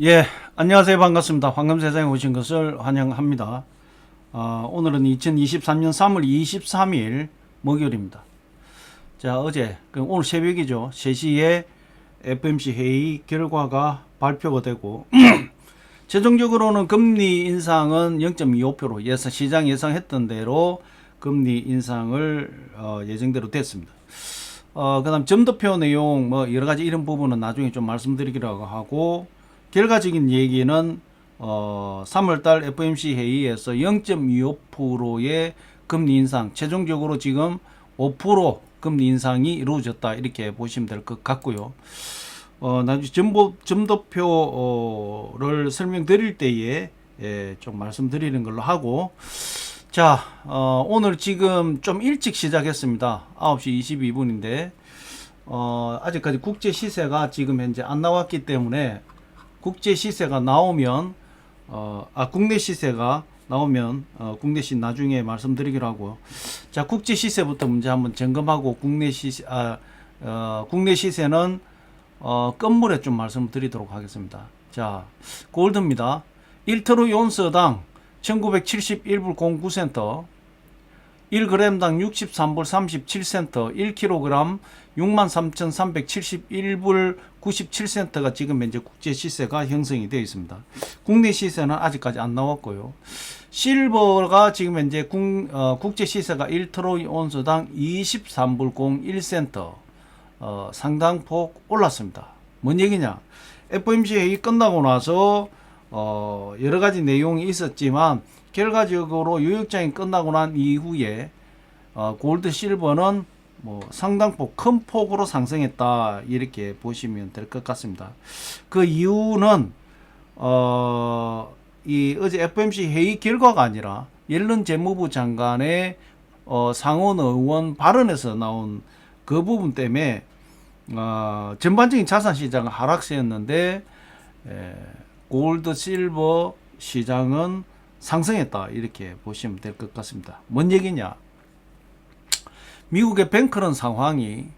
예, 안녕하세요. 반갑습니다. 황금세상에 오신 것을 환영합니다. 오늘은 2023년 3월 23일 목요일입니다. 자, 어제, 오늘 새벽이죠. 3시에 FOMC 회의 결과가 발표가 되고, 최종적으로는 금리 인상은 0.25% 시장 예상했던 대로 금리 인상을 예정대로 됐습니다. 그다음 점도표 내용 여러 가지 이런 부분은 나중에 좀 말씀드리기로 하고, 결과적인 얘기는 3월달 FOMC 회의에서 0.25%의 금리 인상, 최종적으로 지금 5% 금리 인상이 이루어졌다 이렇게 보시면 될 것 같고요. 나중에 점도표를 설명드릴 때에 좀 말씀드리는 걸로 하고, 자, 오늘 지금 좀 일찍 시작했습니다. 9시 22분인데 아직까지 국제 시세가 지금 현재 안 나왔기 때문에 국제 시세가 나오면 국내 시세가 나오면 국내 시 나중에 말씀드리기로 하고요. 자, 국제 시세부터 먼저 한번 점검하고 국내 시세는 건물에 좀 말씀드리도록 하겠습니다. 자, 골드입니다. 1트로 온스당 1971불 09센터, 1g당 63불 37센터, 1kg 63,371불 97센터가 지금 현재 국제 시세가 형성이 되어 있습니다. 국내 시세는 아직까지 안 나왔고요. 실버가 지금 현재 국제 시세가 1트로 온스당 23불 01센터, 상당폭 올랐습니다. 뭔 얘기냐? FOMC 회의 끝나고 나서 여러 가지 내용이 있었지만 결과적으로 유역장이 끝나고 난 이후에 골드 실버는 상당폭 큰 폭으로 상승했다 이렇게 보시면 될 것 같습니다. 그 이유는 이 어제 FOMC 회의 결과가 아니라 옐런 재무부 장관의 상원 의원 발언에서 나온 그 부분 때문에 전반적인 자산 시장은 하락세였는데 골드 실버 시장은 상승했다 이렇게 보시면 될 것 같습니다. 뭔 얘기냐? 미국의 뱅크런 상황이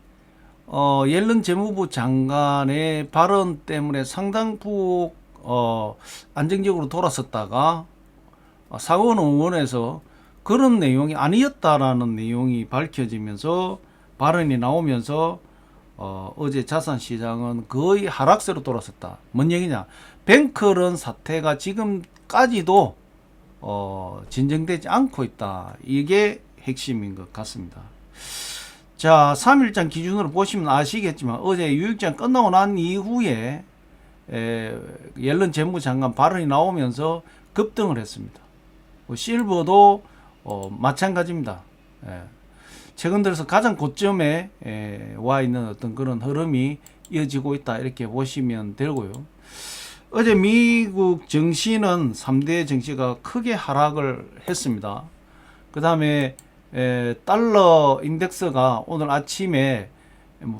옐런 재무부 장관의 발언 때문에 상당폭 안정적으로 돌아섰다가 상원 의원에서 그런 내용이 아니었다라는 내용이 밝혀지면서 발언이 나오면서 어제 자산 시장은 거의 하락세로 돌아섰다. 뭔 얘기냐? 뱅크런 사태가 지금까지도 진정되지 않고 있다. 이게 핵심인 것 같습니다. 자, 3일장 기준으로 보시면 아시겠지만 어제 유익장 끝나고 난 이후에 옐런 재무장관 발언이 나오면서 급등을 했습니다. 실버도 마찬가지입니다. 최근 들어서 가장 고점에 와 있는 어떤 그런 흐름이 이어지고 있다 이렇게 보시면 되고요. 어제 미국 증시는 3대 증시가 크게 하락을 했습니다. 그 다음에 달러 인덱스가 오늘 아침에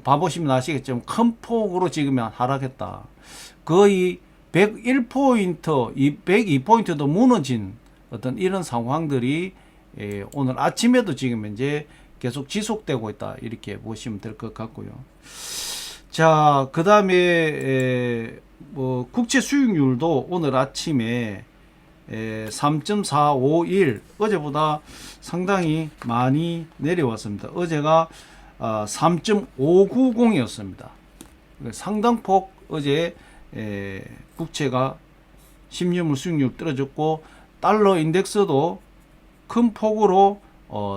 봐보시면 아시겠지만 큰 폭으로 지금 하락했다. 거의 101포인트, 102포인트도 무너진 어떤 이런 상황들이 오늘 아침에도 지금 현재 계속 지속되고 있다 이렇게 보시면 될 것 같고요. 자, 그 다음에 국채 수익률도 오늘 아침에 3.451 어제보다 상당히 많이 내려왔습니다. 어제가 3.590이었습니다. 상당폭 어제 국채가 10년물 수익률 떨어졌고 달러 인덱스도 큰 폭으로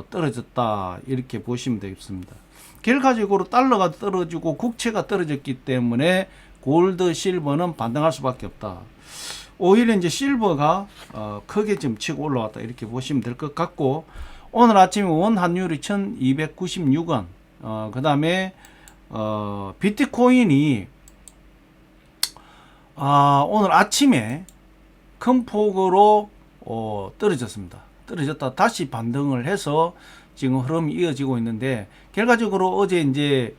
떨어졌다 이렇게 보시면 되겠습니다. 결과적으로 달러가 떨어지고 국채가 떨어졌기 때문에 골드 실버는 반등할 수밖에 없다. 오히려 이제 실버가 크게 좀 치고 올라왔다 이렇게 보시면 될 것 같고, 오늘 아침에 원 환율이 1296원, 그 다음에 비트코인이 오늘 아침에 큰 폭으로 떨어졌습니다. 떨어졌다 다시 반등을 해서 지금 흐름이 이어지고 있는데, 결과적으로 어제 이제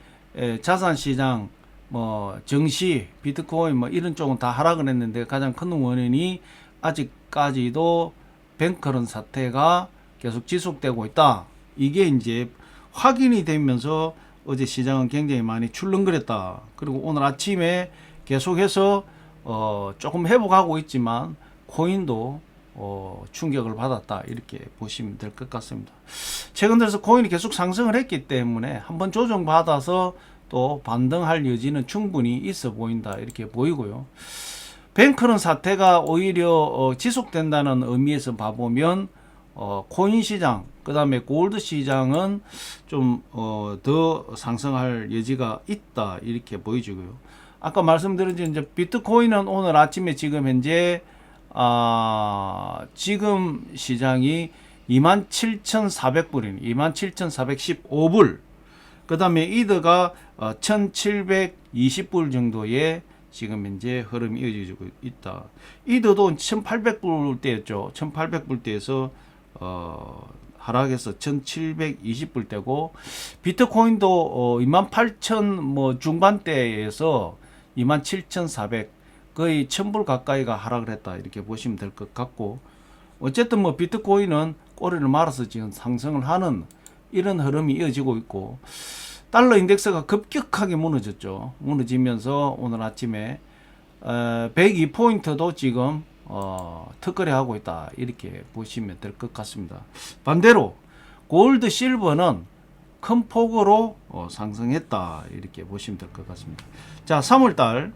자산시장 증시, 비트코인 이런 쪽은 다 하락을 했는데 가장 큰 원인이 아직까지도 뱅크런 사태가 계속 지속되고 있다. 이게 이제 확인이 되면서 어제 시장은 굉장히 많이 출렁거렸다. 그리고 오늘 아침에 계속해서 조금 회복하고 있지만 코인도 충격을 받았다 이렇게 보시면 될 것 같습니다. 최근 들어서 코인이 계속 상승을 했기 때문에 한번 조정받아서 또 반등할 여지는 충분히 있어 보인다 이렇게 보이고요. 뱅크런 사태가 오히려 지속된다는 의미에서 봐보면 코인 시장 그 다음에 골드 시장은 좀 더 상승할 여지가 있다 이렇게 보여지고요. 아까 말씀드린 이제 비트코인은 오늘 아침에 지금 현재 지금 시장이 27,400불인 27,415불 그 다음에 이더가 1,720불 정도의 지금 현재 흐름이 이어지고 있다. 이더도 1,800불대였죠. 1,800불대에서 하락해서 1,720불대고 비트코인도 28,000 뭐 중반대에서 27,400 거의 1,000불 가까이가 하락을 했다 이렇게 보시면 될 것 같고 어쨌든 뭐 비트코인은 꼬리를 말아서 지금 상승을 하는 이런 흐름이 이어지고 있고 달러 인덱스가 급격하게 무너졌죠. 무너지면서 오늘 아침에 102포인트도 지금 특거래 하고 있다 이렇게 보시면 될 것 같습니다. 반대로 골드 실버는 큰 폭으로 상승했다 이렇게 보시면 될 것 같습니다. 자, 3월달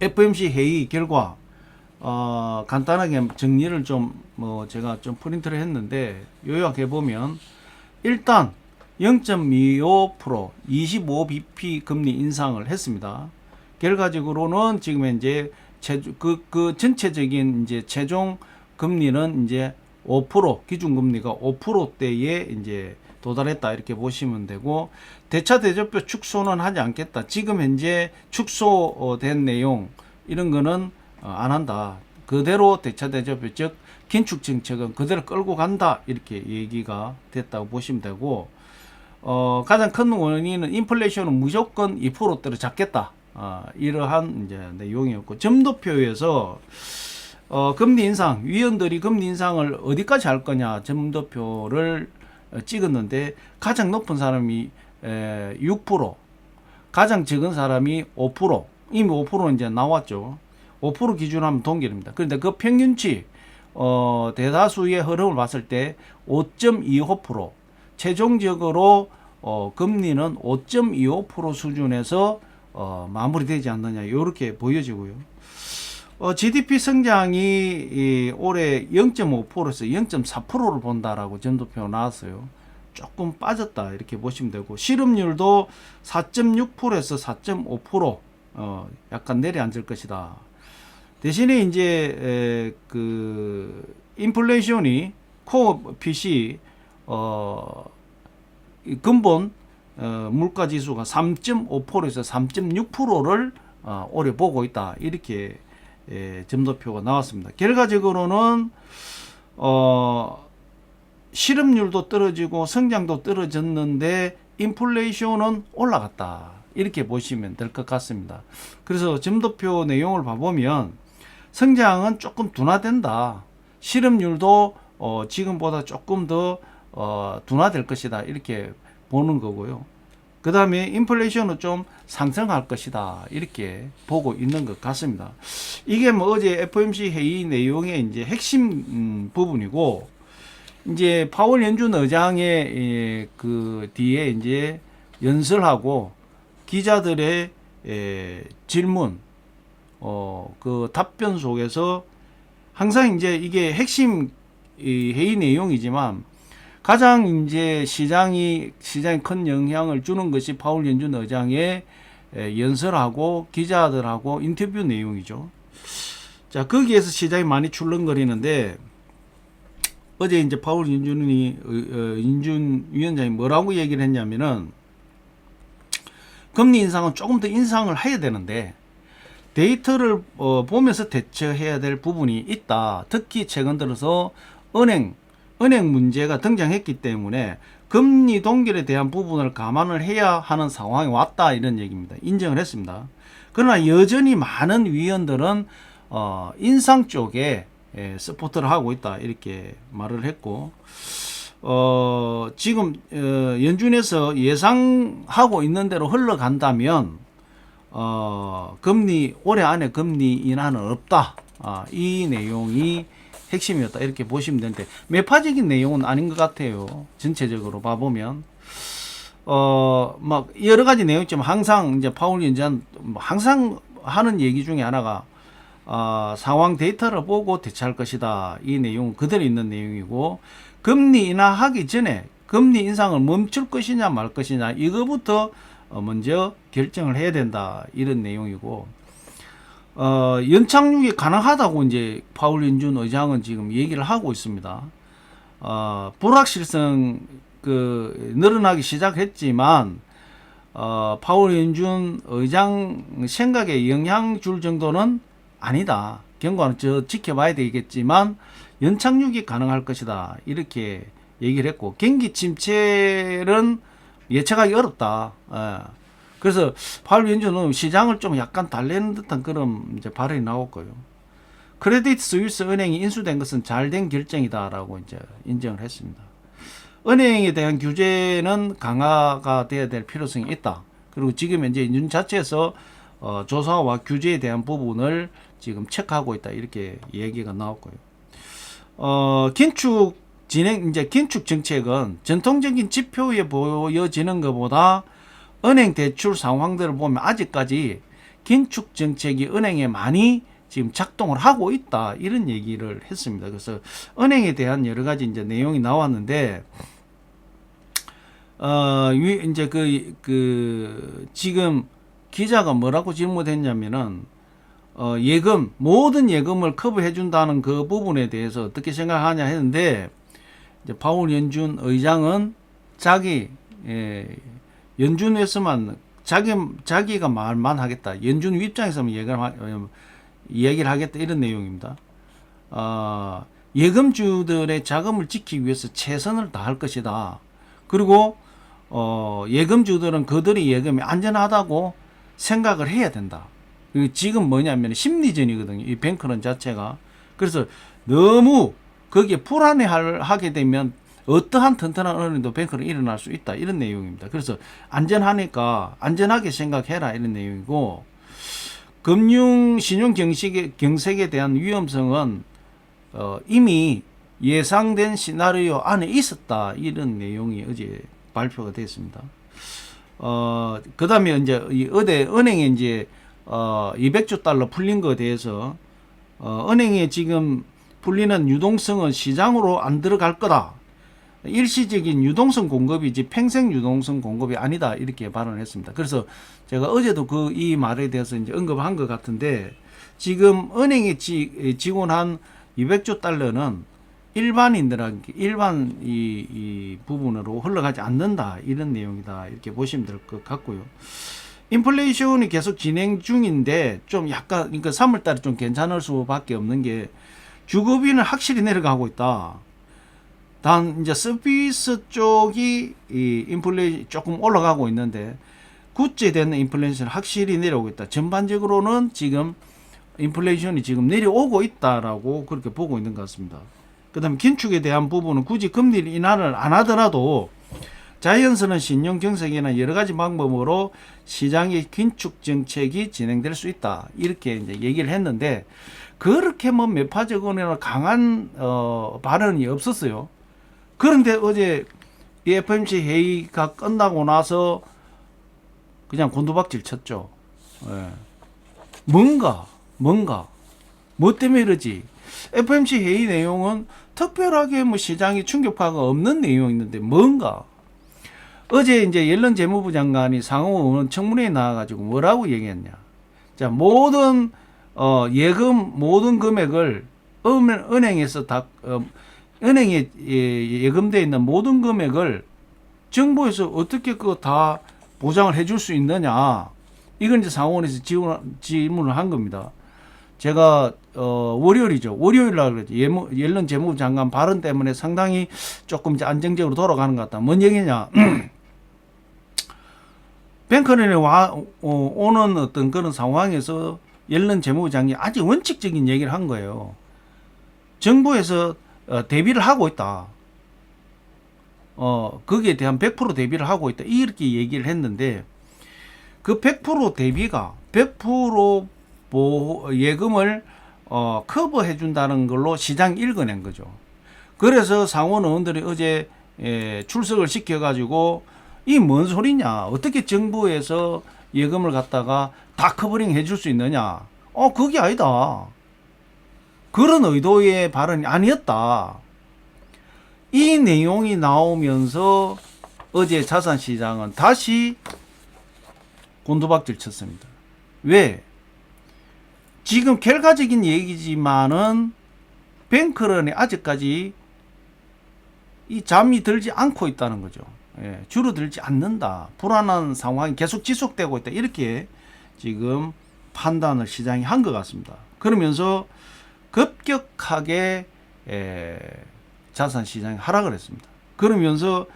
FOMC 회의 결과 간단하게 정리를 좀 제가 좀 프린트를 했는데 요약해 보면 일단 0.25% 25bp 금리 인상을 했습니다. 결과적으로는 지금 현재 그 전체적인 이제 최종 금리는 이제 5% 기준금리가 5%대에 이제 도달했다 이렇게 보시면 되고 대차 대조표 축소는 하지 않겠다. 지금 현재 축소된 내용 이런 거는 안 한다. 그대로 대차 대조표 즉 긴축 정책은 그대로 끌고 간다 이렇게 얘기가 됐다고 보시면 되고 가장 큰 원인은 인플레이션은 무조건 2%대로 잡겠다. 이러한 이제 내용이었고 점도표에서 금리 인상 위원들이 금리 인상을 어디까지 할 거냐 점도표를 찍었는데 가장 높은 사람이 6% 가장 적은 사람이 5% 이미 5%는 이제 나왔죠. 5% 기준하면 동결입니다. 그런데 그 평균치 대다수의 흐름을 봤을 때 5.25% 최종적으로 금리는 5.25% 수준에서 마무리되지 않느냐 이렇게 보여지고요. GDP 성장이 올해 0.5%에서 0.4%를 본다라고 점도표가 나왔어요. 조금 빠졌다 이렇게 보시면 되고 실업률도 4.6%에서 4.5% 약간 내려앉을 것이다. 대신에 이제 그 인플레이션이 코어 PC 근본 물가 지수가 3.5%에서 3.6%를 올해 보고 있다 이렇게 점도표가 나왔습니다. 결과적으로는 실업률도 떨어지고 성장도 떨어졌는데 인플레이션은 올라갔다 이렇게 보시면 될 것 같습니다. 그래서 점도표 내용을 봐보면 성장은 조금 둔화된다. 실업률도 지금보다 조금 더 둔화될 것이다 이렇게 보는 거고요. 그 다음에 인플레이션은 좀 상승할 것이다 이렇게 보고 있는 것 같습니다. 이게 뭐 어제 FOMC 회의 내용의 이제 핵심 부분이고 이제 파월 연준 의장의 그 뒤에 이제 연설하고 기자들의 질문 그 답변 속에서 항상 이제 이게 핵심 회의 내용이지만 가장 이제 시장에 큰 영향을 주는 것이 파월 연준 의장의 연설하고 기자들하고 인터뷰 내용이죠. 자, 거기에서 시장이 많이 출렁거리는데 어제 이제 파월 연준 위원장이 뭐라고 얘기를 했냐면은 금리 인상은 조금 더 인상을 해야 되는데 데이터를 보면서 대처해야 될 부분이 있다. 특히 최근 들어서 은행 문제가 등장했기 때문에 금리 동결에 대한 부분을 감안을 해야 하는 상황이 왔다 이런 얘기입니다. 인정을 했습니다. 그러나 여전히 많은 위원들은 인상 쪽에 서포트를 하고 있다 이렇게 말을 했고 지금 연준에서 예상하고 있는 대로 흘러간다면 금리 올해 안에 금리 인하는 없다. 이 내용이 핵심이었다. 이렇게 보시면 되는데 매파적인 내용은 아닌 것 같아요. 전체적으로 봐보면 막 여러 가지 내용 있지만 항상 이제 파월 연준 항상 하는 얘기 중에 하나가 상황 데이터를 보고 대처할 것이다. 이 내용은 그대로 있는 내용이고 금리 인하하기 전에 금리 인상을 멈출 것이냐 말 것이냐 이거부터 먼저 결정을 해야 된다. 이런 내용이고 연착륙이 가능하다고 이제 파월 연준 의장은 지금 얘기를 하고 있습니다. 불확실성 늘어나기 시작했지만 파월 연준 의장 생각에 영향 줄 정도는 아니다. 경고는 지켜봐야 되겠지만 연착륙이 가능할 것이다. 이렇게 얘기를 했고 경기 침체는 예측하기 어렵다. 그래서 파월 연준은 시장을 좀 약간 달래는 듯한 그런 이제 발언이 나왔고요. 크레디트 스위스 은행이 인수된 것은 잘된 결정이다라고 이제 인정을 했습니다. 은행에 대한 규제는 강화가 돼야 될 필요성이 있다. 그리고 지금 현재 연준 자체에서 조사와 규제에 대한 부분을 지금 체크하고 있다. 이렇게 얘기가 나왔고요. 긴축 정책은 전통적인 지표에 보여지는 것보다 은행 대출 상황들을 보면 아직까지 긴축 정책이 은행에 많이 지금 작동을 하고 있다. 이런 얘기를 했습니다. 그래서 은행에 대한 여러 가지 이제 내용이 나왔는데, 이제 지금 기자가 뭐라고 질문했냐면은, 모든 예금을 커버해 준다는 그 부분에 대해서 어떻게 생각하냐 했는데, 이제 파월 연준 의장은 연준에서만 자기가 말만 하겠다. 연준 입장에서만 이야기를 하겠다. 이런 내용입니다. 예금주들의 자금을 지키기 위해서 최선을 다할 것이다. 그리고 예금주들은 그들의 예금이 안전하다고 생각을 해야 된다. 지금 뭐냐면 심리전이거든요. 이 뱅크런 자체가. 그래서 너무 거기에 불안해하게 되면 어떠한 튼튼한 은행도 뱅크는 일어날 수 있다. 이런 내용입니다. 그래서 안전하니까 안전하게 생각해라. 이런 내용이고 금융 신용 경색에 대한 위험성은 이미 예상된 시나리오 안에 있었다. 이런 내용이 어제 발표가 됐습니다. 그 다음에 이제 은행에 이제 200조 달러 풀린 것에 대해서 은행에 지금 풀리는 유동성은 시장으로 안 들어갈 거다. 일시적인 유동성 공급이지 평생 유동성 공급이 아니다. 이렇게 발언을 했습니다. 그래서 제가 어제도 이 말에 대해서 이제 언급한 것 같은데 지금 은행에 지원한 200조 달러는 일반인들한테 일반 이 부분으로 흘러가지 않는다. 이런 내용이다. 이렇게 보시면 될 것 같고요. 인플레이션이 계속 진행 중인데 좀 약간 그러니까 3월 달에 좀 괜찮을 수밖에 없는 게 주거비는 확실히 내려가고 있다. 단 이제 서비스 쪽이 이 인플레이션 조금 올라가고 있는데 구체되는 인플레이션은 확실히 내려오고 있다. 전반적으로는 지금 인플레이션이 지금 내려오고 있다라고 그렇게 보고 있는 것 같습니다. 그다음에 긴축에 대한 부분은 굳이 금리 인하를 안 하더라도 자연스러운 신용 경색이나 여러 가지 방법으로 시장의 긴축 정책이 진행될 수 있다. 이렇게 이제 얘기를 했는데 그렇게 매파적으로는 강한 발언이 없었어요. 그런데 어제 이 FOMC 회의가 끝나고 나서 그냥 곤두박질 쳤죠. 예. 뭔가 뭐 때문에 이러지? FOMC 회의 내용은 특별하게 시장이 충격파가 없는 내용이 있는데 뭔가 어제 이제 옐런 재무부 장관이 상원 청문회에 나와가지고 뭐라고 얘기했냐? 자, 모든 모든 금액을 은행에서 은행에 예금되어 있는 모든 금액을 정부에서 어떻게 그거 다 보장을 해줄 수 있느냐? 이건 이제 상원에서 질문을 한 겁니다. 제가 월요일 날 그랬죠. 옐런 재무부 장관 발언 때문에 상당히 조금 이제 안정적으로 돌아가는 것 같다. 뭔 얘기냐? 뱅커런에 오는 어떤 그런 상황에서 옐런 재무부 장관이 아주 원칙적인 얘기를 한 거예요. 정부에서 대비를 하고 있다. 거기에 대한 100% 대비를 하고 있다. 이렇게 얘기를 했는데 그 100% 대비가 100% 예금을 커버해 준다는 걸로 시장 읽어낸 거죠. 그래서 상원 의원들이 어제 출석을 시켜가지고 이 뭔 소리냐, 어떻게 정부에서 예금을 갖다가 다 커버링 해줄 수 있느냐, 그게 아니다, 그런 의도의 발언이 아니었다, 이 내용이 나오면서 어제 자산시장은 다시 곤두박질 쳤습니다. 왜? 지금 결과적인 얘기지만은 뱅크런이 아직까지 이 잠이 들지 않고 있다는 거죠. 줄어들지 않는다, 불안한 상황이 계속 지속되고 있다, 이렇게 지금 판단을 시장이 한 것 같습니다. 그러면서 급격하게 자산 시장이 하락을 했습니다. 그러면서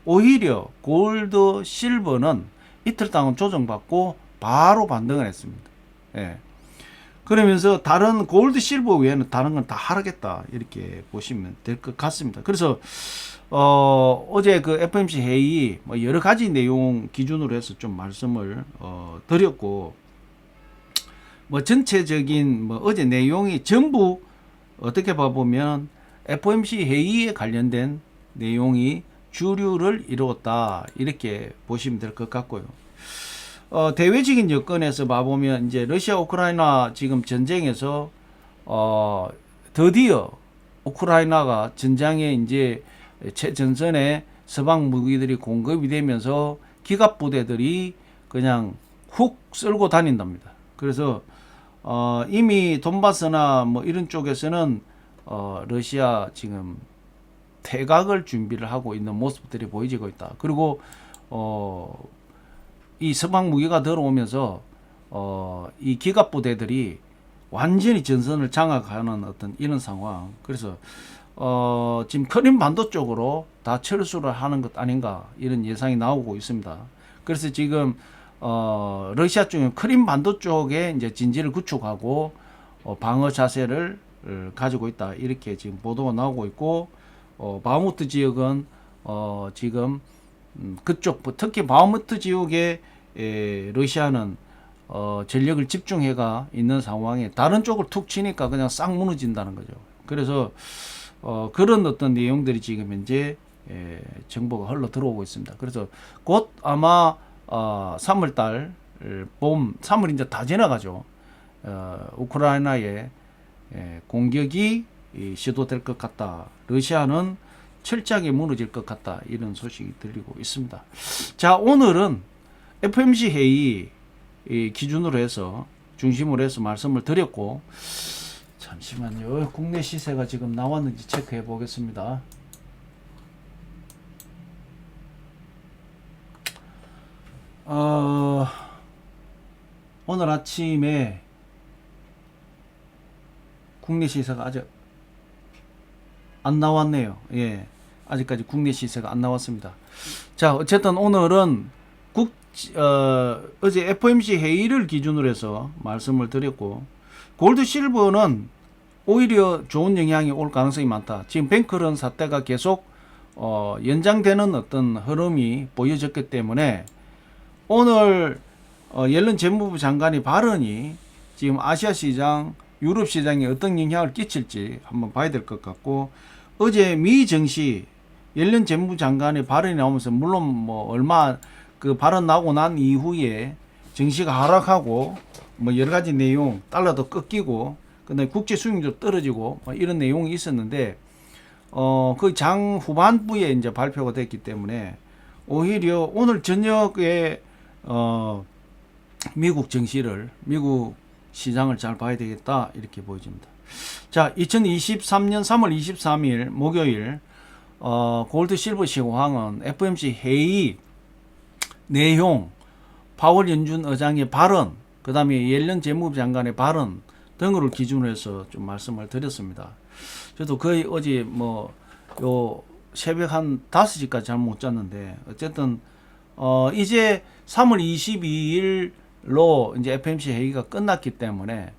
오히려 골드, 실버는 이틀 동안 조정받고 바로 반등을 했습니다. 그러면서 다른 골드, 실버 외에는 다른 건 다 하락했다, 이렇게 보시면 될 것 같습니다. 그래서 어제 그 FOMC 회의 뭐 여러 가지 내용 기준으로 해서 좀 말씀을 드렸고, 뭐 전체적인 뭐 어제 내용이 전부 어떻게 봐보면 FOMC 회의에 관련된 내용이 주류를 이루었다, 이렇게 보시면 될 것 같고요. 대외적인 여건에서 봐보면 이제 러시아 우크라이나 지금 전쟁에서 드디어 우크라이나가 전장에 이제 최전선에 서방 무기들이 공급이 되면서 기갑 부대들이 그냥 훅 쓸고 다닌답니다. 그래서 이미 돈바스나 뭐 이런 쪽에서는 러시아 지금 퇴각을 준비를 하고 있는 모습들이 보여지고 있다. 그리고 이 서방 무기가 들어오면서 이 기갑 부대들이 완전히 전선을 장악하는 어떤 이런 상황. 그래서 지금 크림 반도 쪽으로 다 철수를 하는 것 아닌가, 이런 예상이 나오고 있습니다. 그래서 지금 러시아 쪽은 크림 반도 쪽에 이제 진지를 구축하고 방어 자세를 가지고 있다, 이렇게 지금 보도가 나오고 있고, 바흐무트 지역은 지금 그쪽, 특히 바흐무트 지역에 러시아는 전력을 집중해가 있는 상황에 다른 쪽을 툭 치니까 그냥 싹 무너진다는 거죠. 그래서 그런 어떤 내용들이 지금 현재 정보가 흘러 들어오고 있습니다. 그래서 곧 아마 3월달 봄, 3월 이제 다 지나가죠. 우크라이나의 공격이 시도될 것 같다, 러시아는 철저하게 무너질 것 같다, 이런 소식이 들리고 있습니다. 자, 오늘은 FOMC 회의 기준으로 해서 중심으로 해서 말씀을 드렸고, 잠시만요, 국내 시세가 지금 나왔는지 체크해 보겠습니다. 오늘 아침에 국내 시세가 아직 안 나왔네요. 아직까지 국내 시세가 안 나왔습니다. 자, 어쨌든 오늘은 어제 FOMC 회의를 기준으로 해서 말씀을 드렸고, 골드, 실버는 오히려 좋은 영향이 올 가능성이 많다. 지금 뱅크런 사태가 계속 연장되는 어떤 흐름이 보여졌기 때문에 오늘 옐런 재무부 장관의 발언이 지금 아시아 시장, 유럽 시장에 어떤 영향을 끼칠지 한번 봐야 될 것 같고, 어제 미 증시 옐런 재무부 장관의 발언이 나오면서 물론 뭐 얼마 그 발언 나오고 난 이후에 증시가 하락하고 뭐 여러 가지 내용, 달러도 꺾이고 그다음에 국제 수익률도 떨어지고 뭐 이런 내용이 있었는데 그 장 후반부에 이제 발표가 됐기 때문에 오히려 오늘 저녁에 미국 증시를, 미국 시장을 잘 봐야 되겠다, 이렇게 보여집니다. 자, 2023년 3월 23일 목요일 골드, 실버 시황은 FOMC 회의 내용, 파월 연준 의장의 발언, 그 다음에 옐런 재무부 장관의 발언 등을 기준으로 해서 좀 말씀을 드렸습니다. 저도 거의 어제 요 새벽 한 5시까지 잘 못 잤는데, 어쨌든 이제 3월 22일로 이제 FOMC 회의가 끝났기 때문에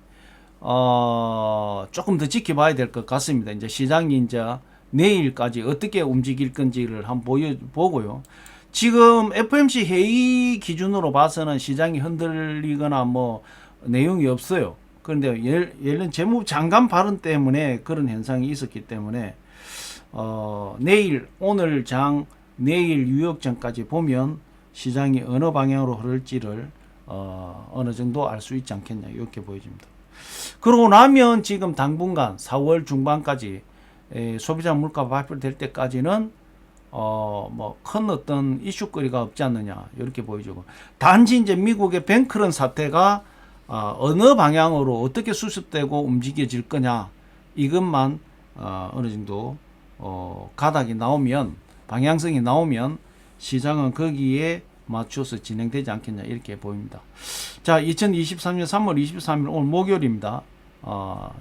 조금 더 지켜봐야 될 것 같습니다. 이제 시장이 이제 내일까지 어떻게 움직일 건지를 한번 보고요. 지금 FOMC 회의 기준으로 봐서는 시장이 흔들리거나 뭐 내용이 없어요. 그런데 예를 재무부 장관 발언 때문에 그런 현상이 있었기 때문에 내일 오늘 장 내일 뉴욕장까지 보면 시장이 어느 방향으로 흐를지를 어느 정도 알 수 있지 않겠냐 이렇게 보여집니다. 그러고 나면 지금 당분간 4월 중반까지 소비자 물가 발표될 때까지는 뭐 큰 어떤 이슈거리가 없지 않느냐 이렇게 보여지고, 단지 이제 미국의 뱅크런 사태가 어느 방향으로 어떻게 수습되고 움직여질 거냐 이것만 어느 정도 가닥이 나오면, 방향성이 나오면 시장은 거기에 맞춰서 진행되지 않겠냐 이렇게 보입니다. 자, 2023년 3월 23일 오늘 목요일입니다.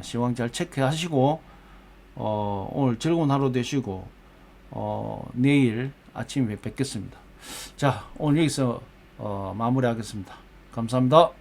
시황 잘 체크하시고 오늘 즐거운 하루 되시고 내일 아침에 뵙겠습니다. 자, 오늘 여기서 마무리하겠습니다. 감사합니다.